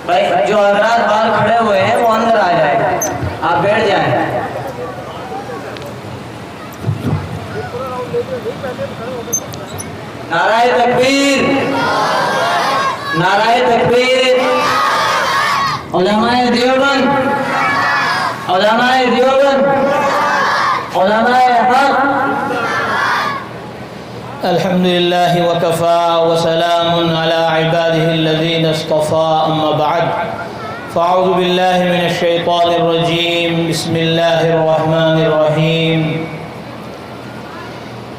بھائی جو حضرات باہر کھڑے ہوئے ہیں وہ اندر آ جائیں، آپ بیٹھ جائیں۔ نعرہ تکبیر، نعرہ تکبیر۔ علماء دیوبند، علماء دیوبند، علماء حق۔ الحمد لله وكفى وسلام على عباده الذين اصطفى أما بعد فأعوذ بالله من الشيطان الرجيم بسم الله الرحمن الرحيم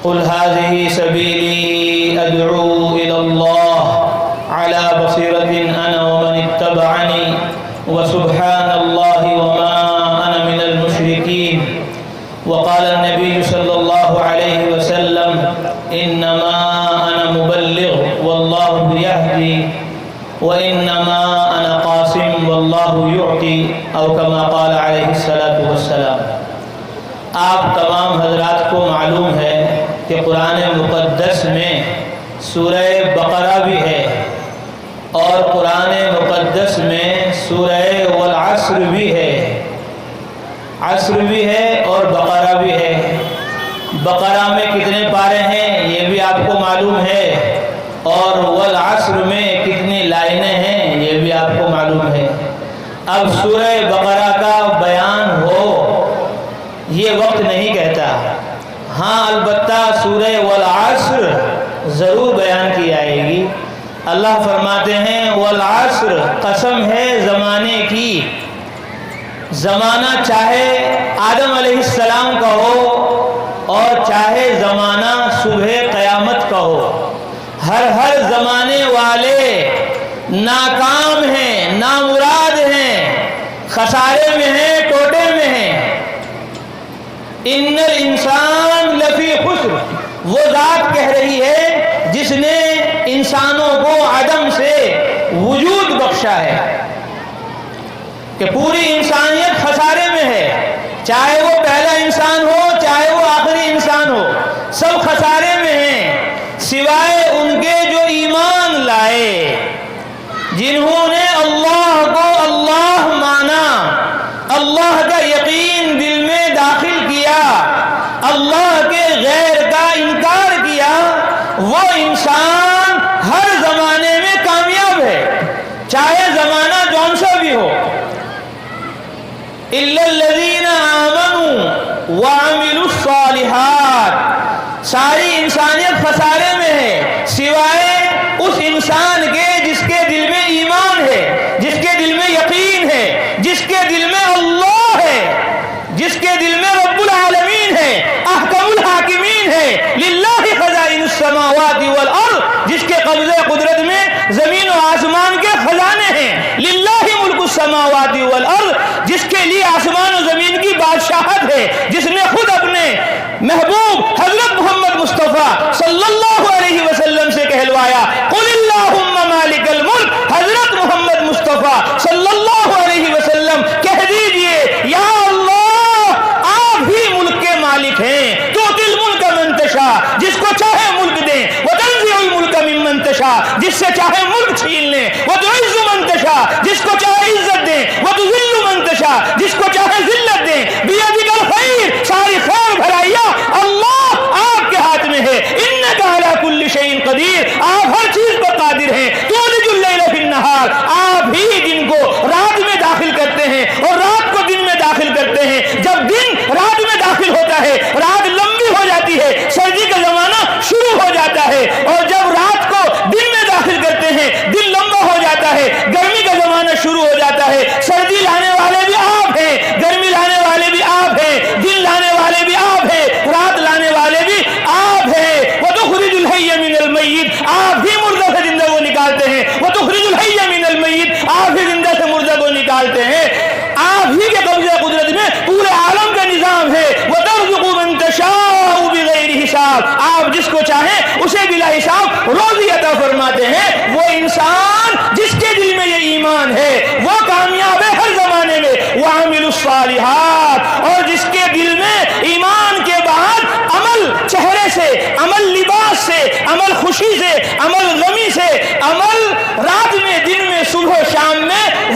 قل هذه سبيلي أدعو إلى الله على بصيرة أنا ومن اتبعني وسبحان الله وما أنا من المشركين وقال النبي صلى الله عليه وسلم إنما أنا مبلغ والله يهدي وإنما أنا قاسم والله يعطي أو كما قال عليه الصلاة والسلام۔ آپ تمام حضرات کو معلوم ہے کہ قرآن مقدس میں سورہ بقرہ بھی ہے اور قرآن مقدس میں سورہ والعصر بھی ہے، عصر بھی ہے اور بقرہ بھی ہے۔ بقرہ میں کتنے پارے ہیں یہ بھی آپ کو معلوم ہے اور والعصر میں کتنی لائنیں ہیں یہ بھی آپ کو معلوم ہے۔ اب سورہ بقرہ کا بیان ہو یہ وقت نہیں کہتا، ہاں البتہ سورہ والعصر ضرور بیان کی جائے گی۔ اللہ فرماتے ہیں والعصر، قسم ہے زمانے کی، زمانہ چاہے آدم علیہ السلام کا ہو اور چاہے زمانہ صبح قیامت کا ہو، ہر زمانے والے ناکام ہیں، نامراد ہیں، خسارے میں ہیں، ٹوٹے میں ہیں۔ ان الانسان لفی خسر، وہ ذات کہہ رہی ہے جس نے انسانوں کو عدم سے وجود بخشا ہے کہ پوری انسانیت خسارے میں ہے، چاہے وہ پہلا انسان ہو چاہے وہ آخری انسان ہو، سب خسارے میں ہیں سوائے ان کے جو ایمان لائے، جنہوں نے اللہ کو اللہ مانا، اللہ کا یقین دل میں داخل کیا، اللہ کے غیر کا انکار کیا، وہ انسان ہر زمانے میں کامیاب ہے، چاہے زمانہ جون سا بھی ہو۔ إِلَّا الَّذِينَ آمَنُوا وَعَمِلُوا الصَّالِحَاتِ، ساری انسانیت خسارے میں ہے سوائے اس انسان کے جس کے دل میں ایمان ہے، جس کے دل میں یقین ہے، جس کے دل میں اللہ ہے، جس کے دل میں رب العالمین ہے، احکم الحاکمین ہے، للہ خزائن السماوات والارض، جس کے قبضہ قدرت میں زمین و آسمان کے خزانے ہیں، للہ ملک السماوات والارض، جس کے لیے آسمان و زمین کی بادشاہت ہے، جس نے خود اپنے محبوب حضرت محمد مصطفیٰ صلی اللہ علیہ وسلم سے کہلوایا قل اللہم مالک الملک، حضرت محمد مصطفیٰ صلی اللہ علیہ وسلم کہہ دیجئے یا اللہ آپ ہی ملک کے مالک ہیں، تؤتی الملک من تشاء، جس کو چاہے ملک دیں، وتنزع الملک ممن تشاء، جس سے چاہے ملک چھین لیں، وتعز من تشاء، جس کو چاہے عزت دیں، وتذل من تشاء، جس کو چاہے ذلت دیں، بیدک الخیر، ساری خیر بھلائیاں اللہ آپ کے ہاتھ میں ہے، انک علی کل شیء قدیر، آپ ہر چیز پر قادر ہیں، تولج اللیل فی النہار، آپ ہی دن کو رات میں داخل کرتے ہیں اور رات کو دن میں داخل کرتے ہیں، جب دن رات میں داخل ہوتا ہے رات لمبی ہو جاتی ہے، سردی کا زمانہ شروع ہو جاتا ہے، اور جب رات کو دن میں داخل کرتے ہیں دن لمبا ہو جاتا ہے، گرمی کا زمانہ شروع ہو جاتا ہے، سردی لانے والے بھی آپ ہیں، گرمی لانے والے بھی آپ ہیں، دن لانے والے بھی آپ ہیں، رات لانے والے بھی آپ ہیں، وَتُخْرِجُ الْحَيَّ مِنَ الْمَيِّتِ، آپ ہی مردہ سے زندہ کو نکالتے ہیں، وَتُخْرِجُ الْحَيَّ مِنَ الْمَيِّتِ، آپ ہی زندہ سے مردہ کو نکالتے ہیں، آپ ہی کے قبضہ قدرت میں پورے عالم کا نظام ہے، وَتَرْزُقُ مَن تَشَاءُ بِغَيْرِ حساب، آپ جس کو چاہیں اسے بلا حساب روزی عطا فرماتے ہیں۔ وہ انسان جس کے دل میں یہ ایمان ہے وہ کامیاب ہے ہر زمانے میں، وَعَمِلُوا الصَّالِحَاتِ، اور جس کے دل میں ایمان کے بعد عمل چہرے سے، عمل لباس سے، عمل خوشی سے، عمل غمی سے، عمل رات میں دن میں صبح و شام میں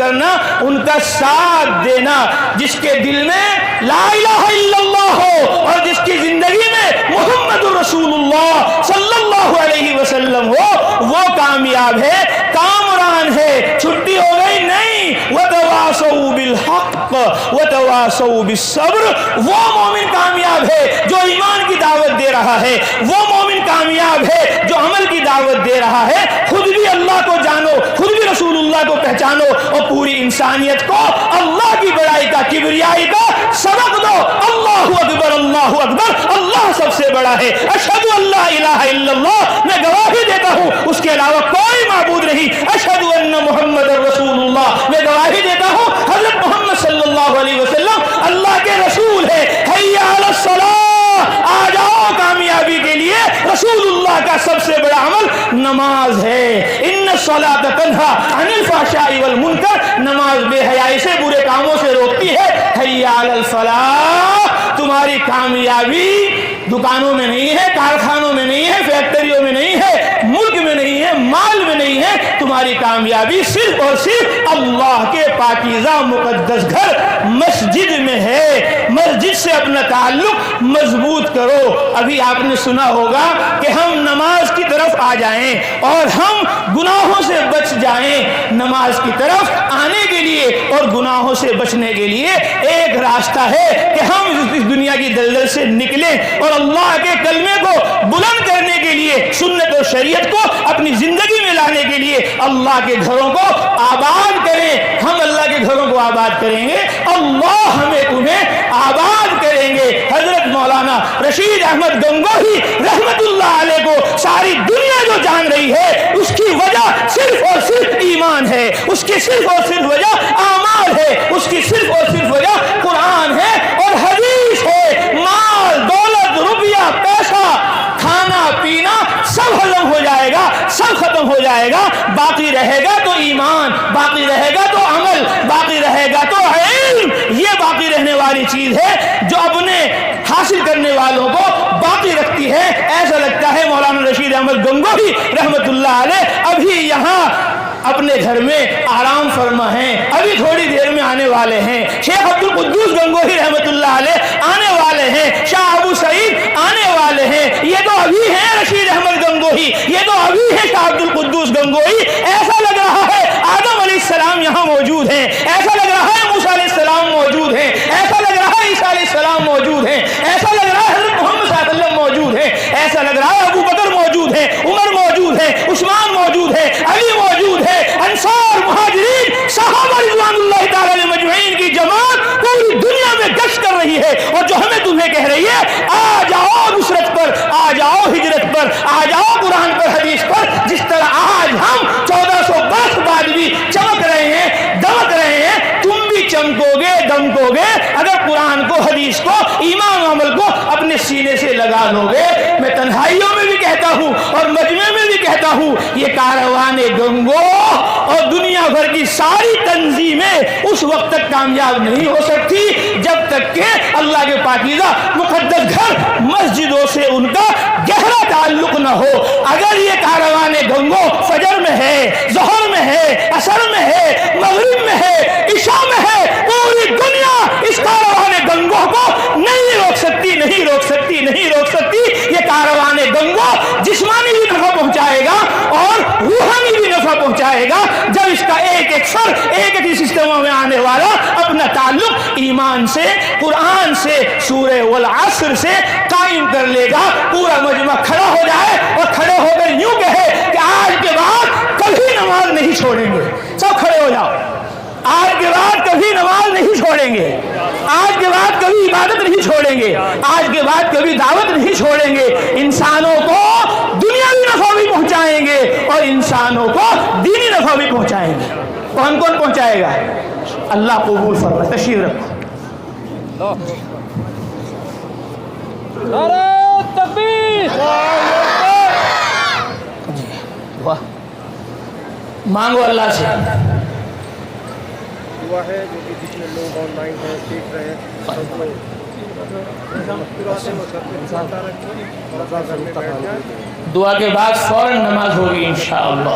کرنا، ان کا ساتھ دینا، جس کے دل میں لا الہ الا اللہ ہو اور جس کی زندگی میں محمد رسول اللہ صلی اللہ علیہ وسلم ہو، وہ کامیاب ہے، کامران ہے۔ چھٹی ہو گئی نہیں، وَتَوَاصَوْا بِالْحَقِّ وَتَوَاصَوْا بِالصَّبْرِ، وہ مومن کامیاب ہے جو ایمان کی دعوت دے رہا ہے، وہ مومن کامیاب ہے جو عمل کی دعوت دے رہا ہے۔ خود بھی اللہ کو جانو، خود بھی رسول اللہ کو پہچانو اور پوری انسانیت کو اللہ کی بڑائی کا، کبریائی کا سبق دو۔ اللہ اکبر، اللہ اکبر، اللہ سب سے بڑا ہے۔ اشہد ان لا الہ الا اللہ، میں گواہی دیتا ہوں اس کے علاوہ کوئی معبود نہیں۔ اشہد ان محمد رسول اللہ، میں گواہی دیتا ہوں حضرت محمد صلی اللہ علیہ وسلم اللہ کے رسول ہے۔ حی علی الصلاۃ، آ جاؤ کامیابی کے لیے۔ رسول اللہ کا سب سے بڑا عمل نماز ہے۔ ان الصلاۃ تنہی عن الفحشاء والمنکر، نماز بے حیائی سے، برے کاموں سے روکتی ہے۔ حی علی الفلاح، تمہاری کامیابی دکانوں میں نہیں ہے، کارخانوں میں نہیں ہے، فیکٹریوں میں نہیں ہے، ملک میں نہیں ہے، مال میں نہیں ہے، تمہاری کامیابی صرف اور صرف اللہ کے پاکیزہ مقدس گھر مسجد میں ہے۔ مسجد سے اپنا تعلق مضبوط کرو۔ ابھی آپ نے سنا ہوگا کہ ہم نماز کی طرف آ جائیں اور ہم گناہوں سے بچ جائیں۔ نماز کی طرف آنے کے لیے اور گناہوں سے بچنے کے لیے ایک راستہ ہے کہ ہم اس دنیا کی دلدل سے نکلیں اور اللہ کے کلمے کو بلند کرنے کے لیے، سنت اور شریعت کو اپنی زندگی میں لانے کے لیے اللہ کے گھروں کو آباد کریں۔ ہم اللہ کے گھروں کو آباد کریں گے، اللہ ہمیں تمہیں آباد کریں گے۔ حضرت مولانا رشید احمد گنگوہی رحمت اللہ علیہ کو ساری دنیا جو جان رہی ہے، اس کی وجہ صرف اور صرف ایمان ہے، اس کی صرف اور صرف وجہ اعمال ہے، اس کی صرف اور صرف وجہ قرآن ہے اور حدیث ہے۔ مال، دولت، روپیہ، پیسہ، کھانا پینا سب ختم ہو جائے گا، سب ختم ہو جائے گا، باقی رہے گا تو ایمان، باقی رہے گا تو عمل، باقی رہے گا تو علم۔ یہ باقی رہنے والی چیز ہے جو اپنے حاصل کرنے والوں کو باقی رکھتی ہے۔ ایسا لگتا ہے مولانا رشید احمد گنگوہی رحمت اللہ علیہ ابھی یہاں اپنے گھر میں آرام فرما ہیں، ابھی تھوڑی دیر میں آنے والے ہیں۔ شیخ عبد القدوس گنگوہی رحمت اللہ علیہ آنے والے ہیں، شاہ ابو سعید آنے والے ہیں۔ یہ تو ابھی ہیں رشید احمد گنگوہی، یہ تو ابھی ہے شاہ عبد القدوس گنگوہی۔ ایسا لگ رہا ہے آدم علیہ السلام یہاں موجود ہیں، ایسا لگ رہا ہے موسیٰ علیہ السلام موجود ہیں، ایسا لگ رہا ہے عیسیٰ علیہ السلام موجود ہیں، ایسا لگ رہا ہے حضرت محمد صلی اللہ علیہ وسلم موجود ہیں، ایسا لگ رہا ہے ابو بکر موجود ہیں، عمر موجود ہے، عثمان موجود ہے، علی موجود ہے، انصار، مہاجرین، صحابہ رضوان اللہ تعالی علیہ مجمعین کی جماعت پوری دنیا میں گشت کر رہی ہے اور جو ہمیں تمہیں کہہ رہی ہے آ جاؤ نصرت پر، آ جاؤ ہجرت پر، آ جاؤ قرآن پر، حدیث پر۔ جس طرح آج ہم 1400 برس بعد بھی چمک رہے ہیں، دمک رہے ہیں، تم بھی چمکو گے، دمکو گے اگر قرآن کو، حدیث کو، ایمان و عمل کو اپنے سینے سے لگا لو گے۔ میں تنہائیوں میں بھی کہتا ہوں اور مجمع میں بھی کہتا ہوں، یہ کاروان گنگو اور دنیا بھر کی ساری تنظیمیں اس وقت تک کامیاب نہیں ہو سکتی جب تک کہ اللہ کے پاکیزہ مقدس گھر مسجدوں سے ان کا گہرا تعلق نہ ہو۔ اگر یہ کاروان گنگو فجر میں ہے، ظہر میں ہے، عصر میں ہے، مغرب میں ہے، عشاء میں ہے، پوری دنیا اس کاروان گنگو کو نہیں روک سکتی، نہیں روک سکتی، نہیں روک سکتی۔ یہ کاروان گنگو جسمانی بھی نفع پہنچائے گا اور روحانی بھی نفع پہنچائے گا جب اس کا ایک ایک سر ایک ایک سسٹموں میں آنے والا اپنا تعلق ایمان سے، قرآن سے، سورہ والعصر سے قائم کر لے گا۔ پورا مجمع کھڑا ہو جائے اور کھڑے ہو کر یوں کہے کہ آج کے بعد کبھی نماز نہیں چھوڑیں گے۔ سب کھڑے ہو جاؤ، آج کے بعد کبھی نماز نہیں چھوڑیں گے، آج کے بعد کبھی عبادت نہیں چھوڑیں گے، آج کے بعد کبھی دعوت نہیں چھوڑیں گے۔ انسانوں کو دنیاوی نفع بھی پہنچائیں گے اور انسانوں کو دینی نفع بھی پہنچائیں گے۔ کون کون پہنچائے گا؟ اللہ قبول فرمائے۔ تشریف رکھو۔ نعرہ تکبیر، مانگو اللہ سے۔ دعا ہے جو کہ جتنے لوگ آن لائن ہیں دیکھ رہے ہیں سب لوگ دعا کے بعد فوراً نماز ہوگی انشاءاللہ۔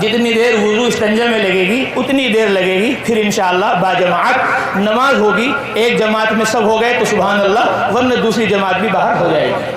جتنی دیر وضو استنجا میں لگے گی اتنی دیر لگے گی. پھر انشاءاللہ باجماعت نماز ہوگی. ایک جماعت میں سب ہو گئے تو سبحان اللہ، ورنہ دوسری جماعت بھی باہر ہو جائے گی.